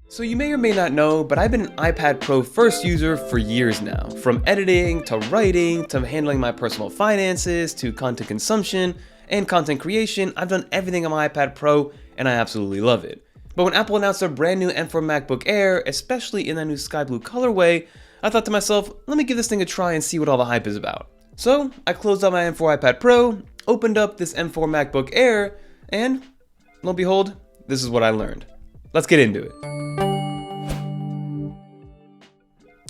So you may or may not know, but I've been an iPad Pro first user for years now. From editing, to writing, to handling my personal finances, to content consumption, and content creation, I've done everything on my iPad Pro, and I absolutely love it. But when Apple announced their brand new M4 MacBook Air, especially in that new sky blue colorway, I thought to myself, let me give this thing a try and see what all the hype is about. So I closed out my M4 iPad Pro, opened up this M4 MacBook Air, and lo and behold, this is what I learned. Let's get into it.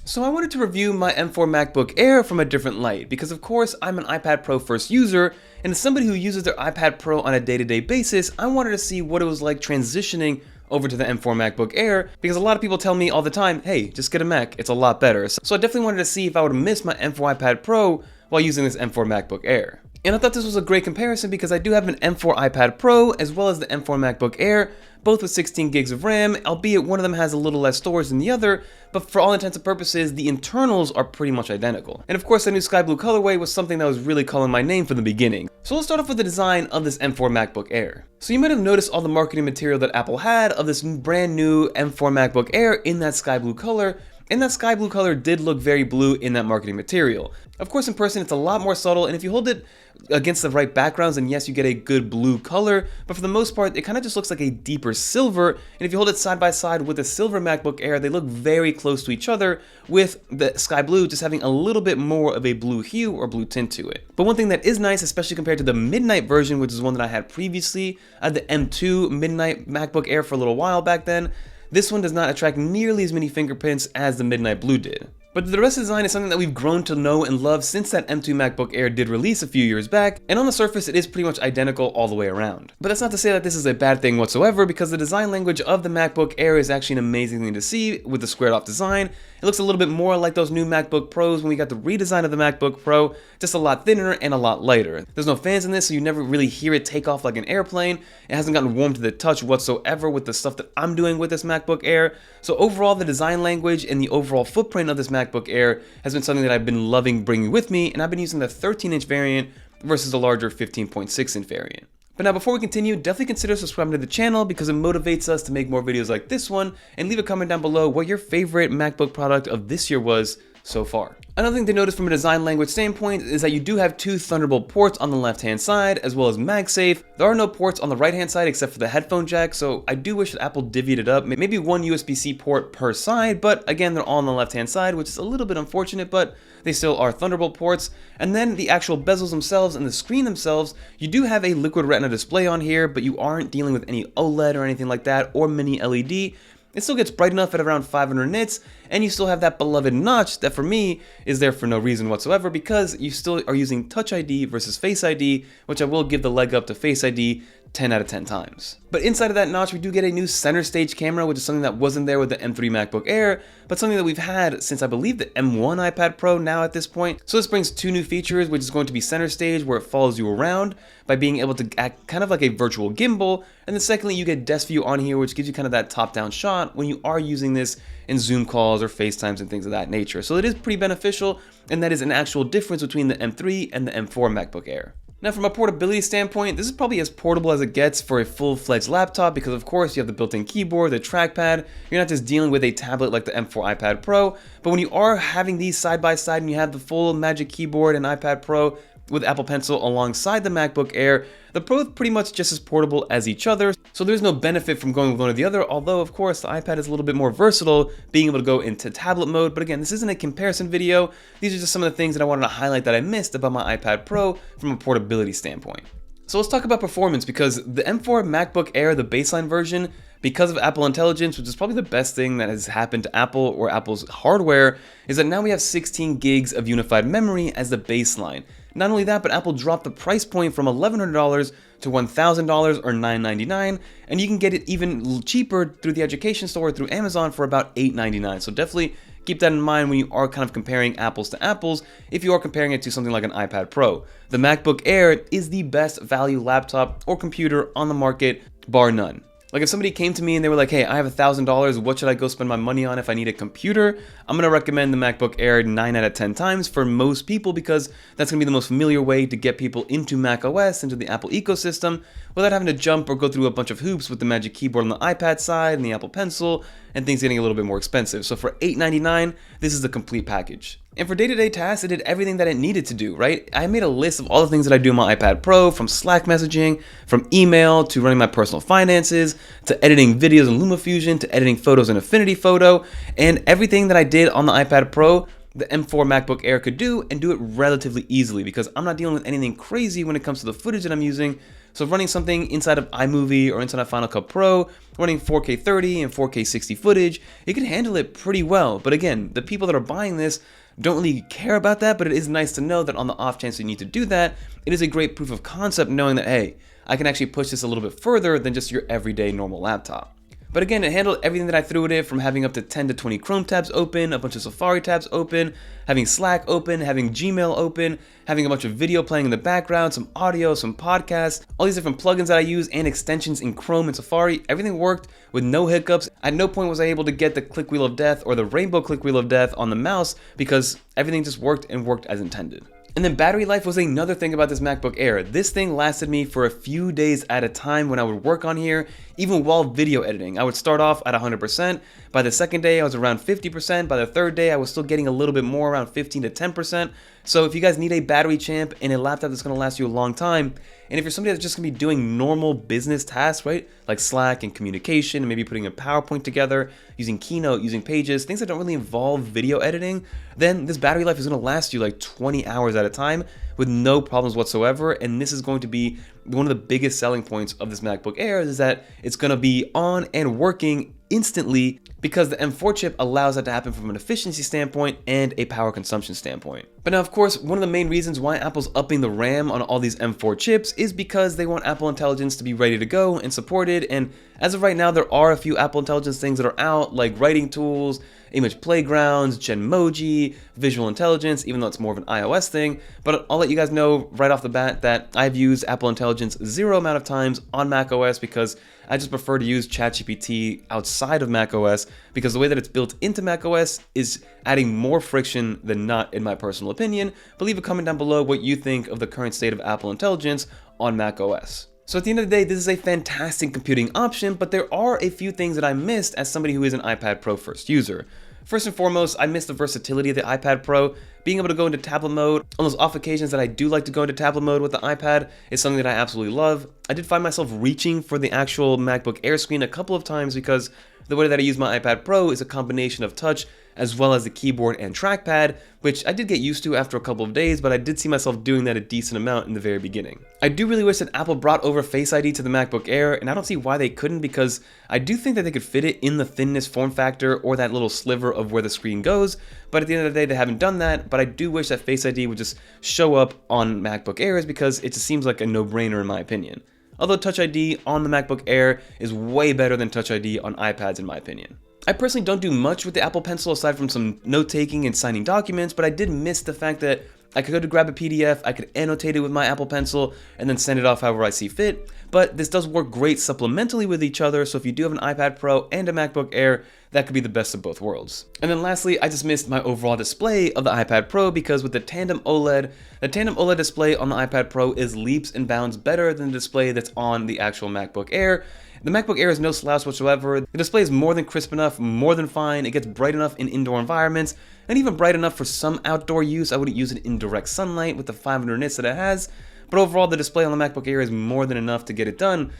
So I wanted to review my M4 MacBook Air from a different light because of course I'm an iPad Pro first user, and as somebody who uses their iPad Pro on a day-to-day basis, I wanted to see what it was like transitioning over to the M4 MacBook Air, because a lot of people tell me all the time, hey, just get a Mac, it's a lot better. So I definitely wanted to see if I would miss my M4 iPad Pro while using this M4 MacBook Air. And I thought this was a great comparison because I do have an M4 iPad Pro as well as the M4 MacBook Air, both with 16 gigs of RAM, albeit one of them has a little less storage than the other, but for all intents and purposes, the internals are pretty much identical. And of course, the new sky blue colorway was something that was really calling my name from the beginning. So let's start off with the design of this M4 MacBook Air. So you might have noticed all the marketing material that Apple had of this brand new M4 MacBook Air in that sky blue color, and that sky blue color did look very blue in that marketing material. Of course, in person, it's a lot more subtle, and if you hold it against the right backgrounds, then yes, you get a good blue color, but for the most part, it kind of just looks like a deeper silver, and if you hold it side by side with the silver MacBook Air, they look very close to each other, with the sky blue just having a little bit more of a blue hue or blue tint to it. But one thing that is nice, especially compared to the Midnight version, which is one that I had previously, I had the M2 Midnight MacBook Air for a little while back then, this one does not attract nearly as many fingerprints as the Midnight Blue did. But the rest of the design is something that we've grown to know and love since that M2 MacBook Air did release a few years back, and on the surface it is pretty much identical all the way around. But that's not to say that this is a bad thing whatsoever, because the design language of the MacBook Air is actually an amazing thing to see with the squared off design. It looks a little bit more like those new MacBook Pros when we got the redesign of the MacBook Pro, just a lot thinner and a lot lighter. There's no fans in this, so you never really hear it take off like an airplane. It hasn't gotten warm to the touch whatsoever with the stuff that I'm doing with this MacBook Air. So overall, the design language and the overall footprint of this MacBook Air has been something that I've been loving bringing with me, and I've been using the 13-inch variant versus the larger 15.6-inch variant. But now before we continue, definitely consider subscribing to the channel because it motivates us to make more videos like this one, and leave a comment down below what your favorite MacBook product of this year was so far. Another thing to notice from a design language standpoint is that you do have two Thunderbolt ports on the left hand side as well as MagSafe. There are no ports on the right hand side except for the headphone jack, so I do wish that Apple divvied it up, maybe one USB-C port per side, but again they're all on the left hand side, which is a little bit unfortunate, but they still are Thunderbolt ports. And then the actual bezels themselves and the screen themselves, you do have a liquid retina display on here, but you aren't dealing with any OLED or anything like that or mini LED. It still gets bright enough at around 500 nits, and you still have that beloved notch that for me is there for no reason whatsoever, because you still are using Touch ID versus Face ID, which I will give the leg up to Face ID 10 out of 10 times. But inside of that notch, we do get a new center stage camera, which is something that wasn't there with the M3 MacBook Air, but something that we've had since I believe the M1 iPad Pro now at this point. So this brings two new features, which is going to be center stage, where it follows you around by being able to act kind of like a virtual gimbal, and then secondly, you get desk view on here, which gives you kind of that top-down shot when you are using this in Zoom calls or FaceTimes and things of that nature. So it is pretty beneficial, and that is an actual difference between the M3 and the M4 MacBook Air. Now from a portability standpoint, this is probably as portable as it gets for a full-fledged laptop because of course you have the built-in keyboard, the trackpad, you're not just dealing with a tablet like the M4 iPad Pro, but when you are having these side by side and you have the full Magic Keyboard and iPad Pro with Apple Pencil alongside the MacBook Air, they're both pretty much just as portable as each other, so there's no benefit from going with one or the other, although of course the iPad is a little bit more versatile, being able to go into tablet mode. But again, this isn't a comparison video, these are just some of the things that I wanted to highlight that I missed about my iPad Pro from a portability standpoint. So let's talk about performance, because the M4 MacBook Air, the baseline version, because of Apple Intelligence, which is probably the best thing that has happened to Apple or Apple's hardware, is that now we have 16 gigs of unified memory as the baseline. Not only that, but Apple dropped the price point from $1,100 to $1,000 or $999, and you can get it even cheaper through the education store or through Amazon for about $899. So definitely keep that in mind when you are kind of comparing apples to apples, if you are comparing it to something like an iPad Pro. The MacBook Air is the best value laptop or computer on the market, bar none. Like if somebody came to me and they were like, hey, I have $1,000, what should I go spend my money on if I need a computer? I'm gonna recommend the MacBook Air 9 out of 10 times for most people, because that's gonna be the most familiar way to get people into Mac OS, into the Apple ecosystem, without having to jump or go through a bunch of hoops with the Magic Keyboard on the iPad side and the Apple Pencil and things getting a little bit more expensive. So for $8.99, this is the complete package. And for day-to-day tasks, it did everything that it needed to do, right? I made a list of all the things that I do on my iPad Pro, from Slack messaging, from email, to running my personal finances, to editing videos in LumaFusion, to editing photos in Affinity Photo, and everything that I did on the iPad Pro, the M4 MacBook Air could do, and do it relatively easily because I'm not dealing with anything crazy when it comes to the footage that I'm using. So running something inside of iMovie or inside of Final Cut Pro, running 4K 30 and 4K 60 footage, it can handle it pretty well. But again, the people that are buying this don't really care about that, but it is nice to know that on the off chance you need to do that, it is a great proof of concept knowing that, hey, I can actually push this a little bit further than just your everyday normal laptop. But again, it handled everything that I threw at it, from having up to 10 to 20 Chrome tabs open, a bunch of Safari tabs open, having Slack open, having Gmail open, having a bunch of video playing in the background, some audio, some podcasts, all these different plugins that I use and extensions in Chrome and Safari. Everything worked with no hiccups. At no point was I able to get the click wheel of death or the rainbow click wheel of death on the mouse because everything just worked and worked as intended. And then battery life was another thing about this MacBook Air. This thing lasted me for a few days at a time when I would work on here, even while video editing. I would start off at 100%. By the second day, I was around 50%. By the third day, I was still getting a little bit more, around 15 to 10%. So if you guys need a battery champ and a laptop that's gonna last you a long time, and if you're somebody that's just gonna be doing normal business tasks, right? Like Slack and communication, and maybe putting a PowerPoint together, using Keynote, using Pages, things that don't really involve video editing, then this battery life is gonna last you like 20 hours at a time with no problems whatsoever. And this is going to be one of the biggest selling points of this MacBook Air, is that it's gonna be on and working instantly because the M4 chip allows that to happen from an efficiency standpoint and a power consumption standpoint. But now, of course, one of the main reasons why Apple's upping the RAM on all these M4 chips is because they want Apple Intelligence to be ready to go and supported. And as of right now, there are a few Apple Intelligence things that are out, like writing tools, image playgrounds, Genmoji, visual intelligence, even though it's more of an iOS thing. But I'll let you guys know right off the bat that I've used Apple Intelligence zero amount of times on macOS because I just prefer to use ChatGPT outside of macOS, because the way that it's built into macOS is adding more friction than not, in my personal opinion. But leave a comment down below what you think of the current state of Apple Intelligence on macOS. So at the end of the day, this is a fantastic computing option, but there are a few things that I missed as somebody who is an iPad Pro first user. First and foremost, I missed the versatility of the iPad Pro. Being able to go into tablet mode on those off occasions that I do like to go into tablet mode with the iPad is something that I absolutely love. I did find myself reaching for the actual MacBook Air screen a couple of times because the way that I use my iPad Pro is a combination of touch as well as the keyboard and trackpad, which I did get used to after a couple of days, but I did see myself doing that a decent amount in the very beginning. I do really wish that Apple brought over Face ID to the MacBook Air, and I don't see why they couldn't, because I do think that they could fit it in the thinness form factor or that little sliver of where the screen goes, but at the end of the day, they haven't done that. But I do wish that Face ID would just show up on MacBook Airs because it just seems like a no-brainer in my opinion. Although Touch ID on the MacBook Air is way better than Touch ID on iPads in my opinion. I personally don't do much with the Apple Pencil aside from some note-taking and signing documents, but I did miss the fact that I could go to grab a PDF, I could annotate it with my Apple Pencil, and then send it off however I see fit. But this does work great supplementally with each other, so if you do have an iPad Pro and a MacBook Air, that could be the best of both worlds. And then lastly, I just missed my overall display of the iPad Pro, because with the tandem OLED display on the iPad Pro is leaps and bounds better than the display that's on the actual MacBook Air. The MacBook Air is no slouch whatsoever. The display is more than crisp enough, more than fine. It gets bright enough in indoor environments, and even bright enough for some outdoor use. I wouldn't use it in direct sunlight with the 500 nits that it has, but overall the display on the MacBook Air is more than enough to get it done.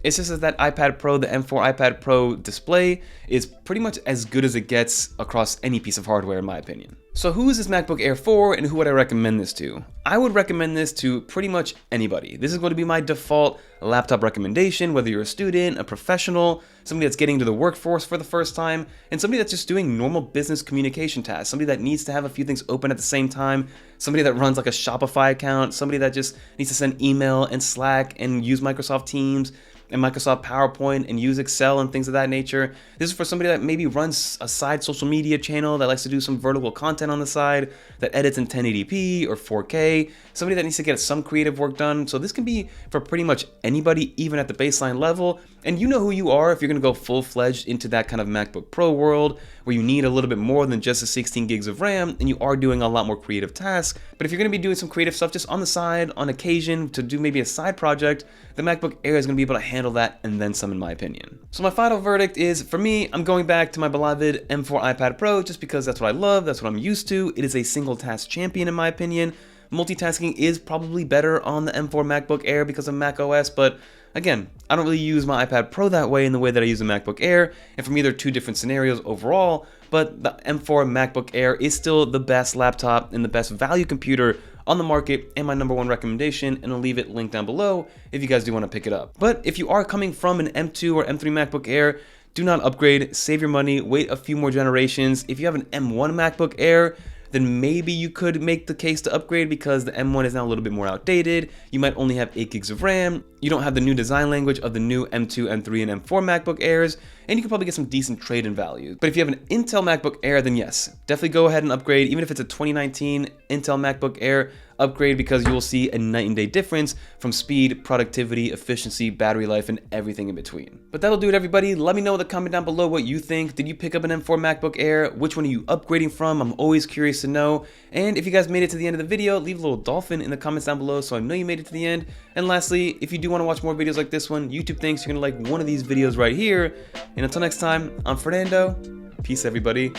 It's just that iPad Pro, the M4 iPad Pro display, is pretty much as good as it gets across any piece of hardware in my opinion. So who is this MacBook Air for, and who would I recommend this to? I would recommend this to pretty much anybody. This is going to be my default laptop recommendation, whether you're a student, a professional, somebody that's getting to the workforce for the first time, and somebody that's just doing normal business communication tasks, somebody that needs to have a few things open at the same time, somebody that runs like a Shopify account, somebody that just needs to send email and Slack and use Microsoft Teams and Microsoft PowerPoint and use Excel and things of that nature. This is for somebody that maybe runs a side social media channel, that likes to do some vertical content on the side, that edits in 1080p or 4K, somebody that needs to get some creative work done. So this can be for pretty much anybody, even at the baseline level. And you know who you are if you're going to go full-fledged into that kind of MacBook Pro world where you need a little bit more than just the 16 gigs of RAM and you are doing a lot more creative tasks. But if you're going to be doing some creative stuff just on the side, on occasion, to do maybe a side project, the MacBook Air is going to be able to handle that and then some, in my opinion. So my final verdict is, for me, I'm going back to my beloved M4 iPad Pro just because that's what I love, that's what I'm used to. It is a single task champion in my opinion. Multitasking is probably better on the M4 MacBook Air because of macOS, but again, I don't really use my iPad Pro that way in the way that I use the MacBook Air, and for me they're two different scenarios overall, but the M4 MacBook Air is still the best laptop and the best value computer on the market and my #1 recommendation, and I'll leave it linked down below if you guys do want to pick it up. But if you are coming from an M2 or M3 MacBook Air, do not upgrade, save your money, wait a few more generations. If you have an M1 MacBook Air, then maybe you could make the case to upgrade because the M1 is now a little bit more outdated. You might only have 8 gigs of RAM. You don't have the new design language of the new M2, M3, and M4 MacBook Airs, and you can probably get some decent trade-in value. But if you have an Intel MacBook Air, then yes, definitely go ahead and upgrade. Even if it's a 2019 Intel MacBook Air, upgrade because you will see a night and day difference from speed, productivity, efficiency, battery life, and everything in between. But that'll do it, everybody. Let me know in the comment down below what you think. Did you pick up an M4 MacBook Air? Which one are you upgrading from? I'm always curious to know. And if you guys made it to the end of the video, leave a little dolphin in the comments down below so I know you made it to the end. And lastly, if you do want to watch more videos like this one, YouTube thinks you're going to like one of these videos right here. And until next time, I'm Fernando. Peace, everybody.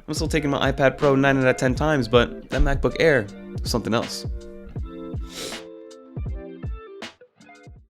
I'm still taking my iPad Pro 9 out of 10 times, but that MacBook Air, something else.